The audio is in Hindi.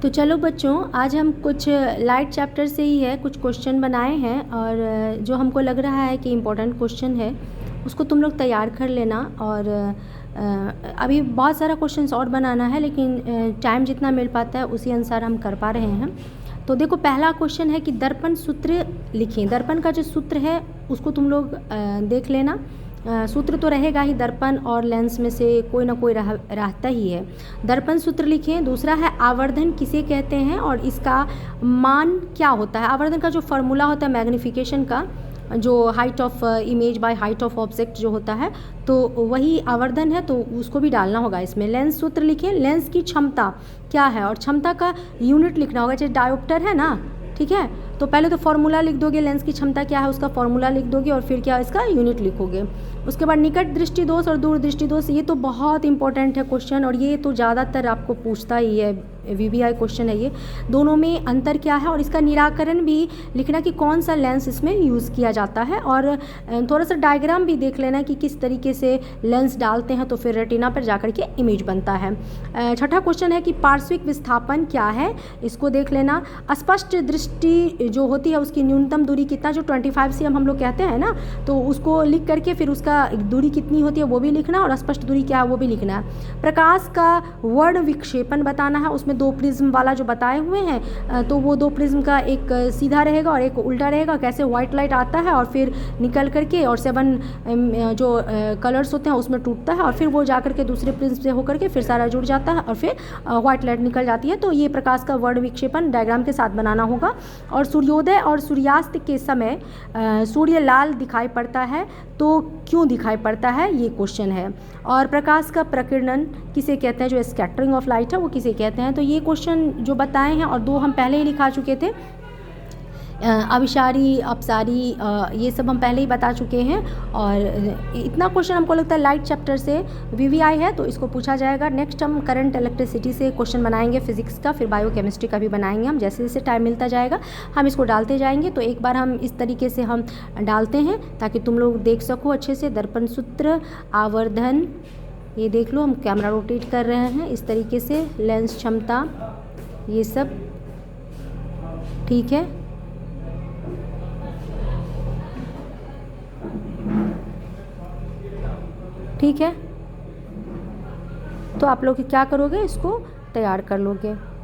तो चलो बच्चों, आज हम कुछ लाइट चैप्टर से ही है कुछ क्वेश्चन बनाए हैं और जो हमको लग रहा है कि इम्पोर्टेंट क्वेश्चन है उसको तुम लोग तैयार कर लेना। और अभी बहुत सारा क्वेश्चंस और बनाना है, लेकिन टाइम जितना मिल पाता है उसी अनुसार हम कर पा रहे हैं। तो देखो, पहला क्वेश्चन है कि दर्पण सूत्र लिखें। दर्पण का जो सूत्र है उसको तुम लोग देख लेना। सूत्र तो रहेगा ही, दर्पण और लेंस में से कोई ना कोई रहता ही है। दर्पण सूत्र लिखें। दूसरा है आवर्धन किसे कहते हैं और इसका मान क्या होता है। आवर्धन का जो फॉर्मूला होता है मैग्नीफिकेशन का, जो height of image by height of object जो होता है, तो वही आवर्धन है, तो उसको भी डालना होगा इसमें। लेंस सूत्र लिखें। लेंस की क्षमता क्या है और क्षमता का यूनिट लिखना होगा। जैसे डायोप्टर है ना, ठीक है, तो पहले तो फॉर्मूला लिख दोगे, लेंस की क्षमता क्या है उसका फॉर्मूला लिख दोगे और फिर क्या इसका यूनिट लिखोगे। उसके बाद निकट दृष्टि दोष और दूर दृष्टि दोष, ये तो बहुत इंपॉर्टेंट है क्वेश्चन और ये तो ज़्यादातर आपको पूछता ही है, VVI क्वेश्चन है ये। दोनों में अंतर क्या है और इसका निराकरण भी लिखना कि कौन सा लेंस इसमें यूज़ किया जाता है। और थोड़ा सा डायग्राम भी देख लेना कि किस तरीके से लेंस डालते हैं तो फिर रेटिना पर जाकर के इमेज बनता है। छठा क्वेश्चन है कि पार्श्विक विस्थापन क्या है, इसको देख लेना। स्पष्ट दृष्टि जो होती है उसकी न्यूनतम दूरी कितना, जो 25 cm हम लोग कहते हैं ना, तो उसको लिख करके फिर उसका दूरी कितनी होती है वो भी लिखना और स्पष्ट दूरी क्या है वो भी लिखना है। प्रकाश का वर्ण विक्षेपण बताना है। उसमें दो प्रिज्म वाला जो बताए हुए हैं, तो वो दो प्रिज्म का एक सीधा रहेगा और एक उल्टा रहेगा। कैसे व्हाइट लाइट आता है और फिर निकल करके और 7 जो कलर्स होते हैं उसमें टूटता है और फिर वो जा करके दूसरे प्रिज्म से होकर के फिर सारा जुड़ जाता है और फिर व्हाइट लाइट निकल जाती है। तो ये प्रकाश का वर्ण विक्षेपण डायग्राम के साथ बनाना होगा। और सूर्योदय और सूर्यास्त के समय सूर्य लाल दिखाई पड़ता है, तो क्यों दिखाई पड़ता है, ये क्वेश्चन है। और प्रकाश का प्रकीर्णन किसे कहते हैं, जो स्कैटरिंग ऑफ लाइट है वो किसे कहते हैं। तो ये क्वेश्चन जो बताए हैं और दो हम पहले ही लिखा चुके थे, अभिसारी अपसारी, ये सब हम पहले ही बता चुके हैं। और इतना क्वेश्चन हमको लगता है लाइट चैप्टर से VVI है तो इसको पूछा जाएगा। नेक्स्ट हम करंट इलेक्ट्रिसिटी से क्वेश्चन बनाएंगे, फिजिक्स का, फिर बायोकेमिस्ट्री का भी बनाएंगे। हम जैसे जैसे टाइम मिलता जाएगा हम इसको डालते जाएंगे। तो एक बार हम इस तरीके से हम डालते हैं ताकि तुम लोग देख सको अच्छे से। दर्पण सूत्र, आवर्धन, ये देख लो, हम कैमरा रोटेट कर रहे हैं इस तरीके से, लेंस क्षमता, ये सब ठीक है। ठीक है, तो आप लोग क्या करोगे, इसको तैयार कर लोगे।